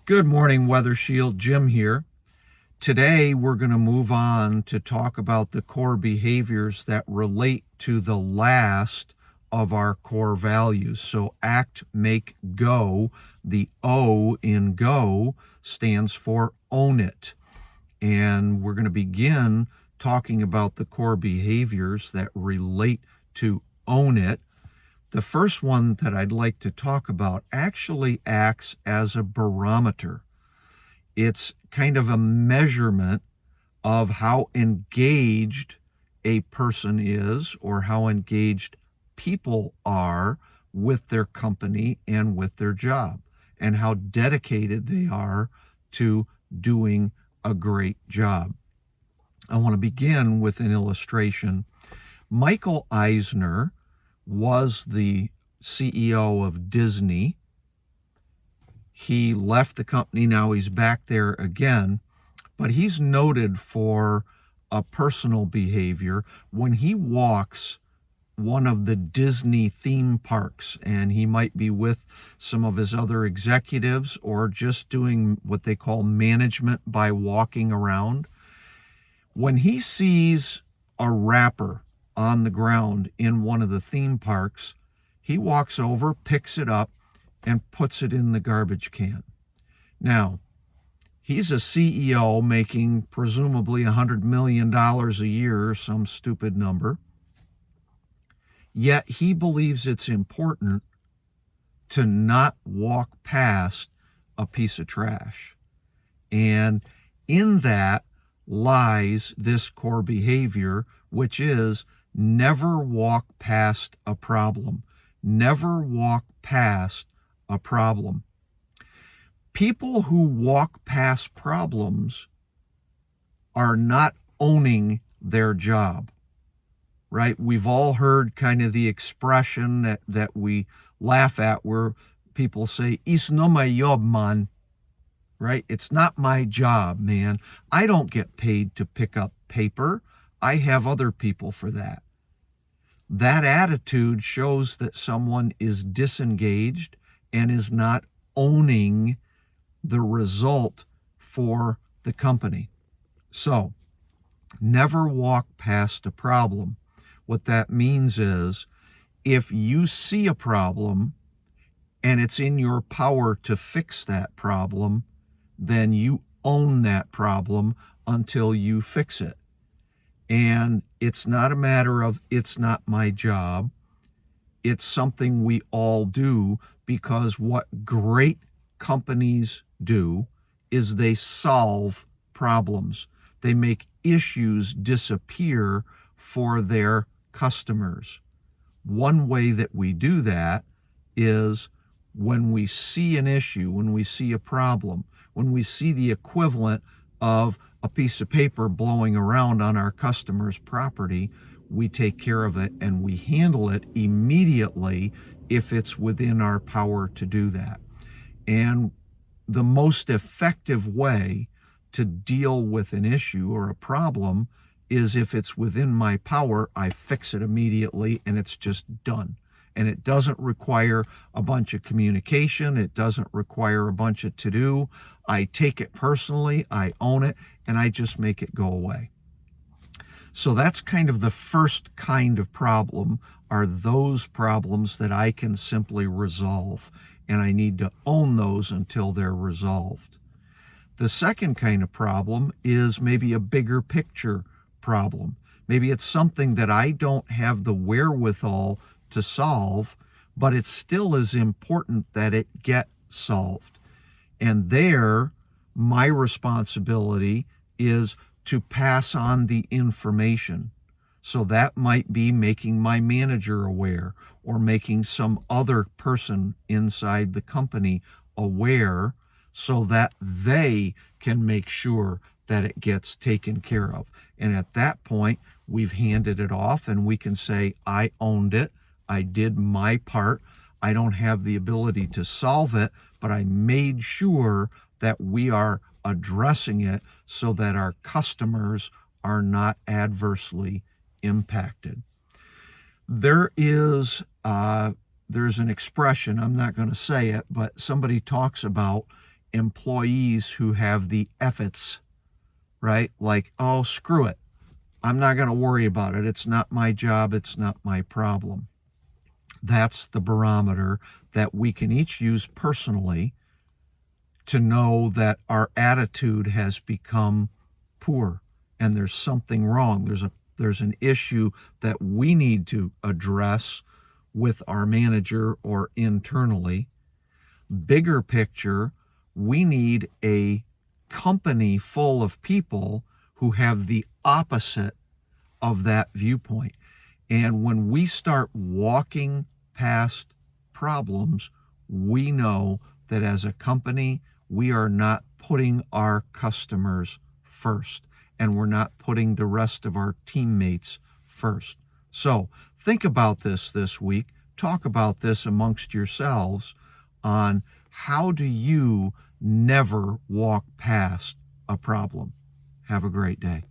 Good morning, Weather Shield. Jim here. Today, we're going to move on to talk about the core behaviors that relate to the last of our core values. So, act, make, go. The O in go stands for own it. And we're going to begin talking about the core behaviors that relate to own it. The first one that I'd like to talk about actually acts as a barometer. It's kind of a measurement of how engaged a person is or how engaged people are with their company and with their job and how dedicated they are to doing a great job. I want to begin with an illustration. Michael Eisner was the CEO of Disney. He left the company, now he's back there again, but he's noted for a personal behavior. When he walks one of the Disney theme parks, and he might be with some of his other executives or just doing what they call management by walking around, when he sees a wrapper on the ground in one of the theme parks, he walks over, picks it up, and puts it in the garbage can. Now, he's a CEO making presumably $100 million a year, some stupid number. Yet he believes it's important to not walk past a piece of trash. And in that lies this core behavior, which is never walk past a problem. Never walk past a problem. People who walk past problems are not owning their job, right? We've all heard kind of the expression that we laugh at where people say, "It's no my job, man." Right? It's not my job, man. I don't get paid to pick up paper. I have other people for that. That attitude shows that someone is disengaged and is not owning the result for the company. So, never walk past a problem. What that means is if you see a problem and it's in your power to fix that problem, then you own that problem until you fix it. And it's not a matter of it's not my job. It's something we all do because what great companies do is they solve problems. They make issues disappear for their customers. One way that we do that is when we see an issue, when we see a problem, when we see the equivalent of a piece of paper blowing around on our customer's property, we take care of it and we handle it immediately if it's within our power to do that. And the most effective way to deal with an issue or a problem is if it's within my power, I fix it immediately and it's just done. And it doesn't require a bunch of communication. It doesn't require a bunch of to-do. I take it personally, I own it, and I just make it go away. So that's kind of the first kind of problem, are those problems that I can simply resolve. And I need to own those until they're resolved. The second kind of problem is maybe a bigger picture problem. Maybe it's something that I don't have the wherewithal to solve, but it still is important that it get solved. And there, my responsibility is to pass on the information. So that might be making my manager aware or making some other person inside the company aware so that they can make sure that it gets taken care of. And at that point, we've handed it off and we can say, I owned it. I did my part. I don't have the ability to solve it, but I made sure that we are addressing it so that our customers are not adversely impacted. There's an expression, I'm not going to say it, but somebody talks about employees who have the efforts, right? Like, oh, screw it. I'm not going to worry about it. It's not my job. It's not my problem. That's the barometer that we can each use personally to know that our attitude has become poor and there's something wrong. There's an issue that we need to address with our manager or internally. Bigger picture, we need a company full of people who have the opposite of that viewpoint. And when we start walking past problems, we know that as a company, we are not putting our customers first, and we're not putting the rest of our teammates first. So think about this week. Talk about this amongst yourselves on how do you never walk past a problem. Have a great day.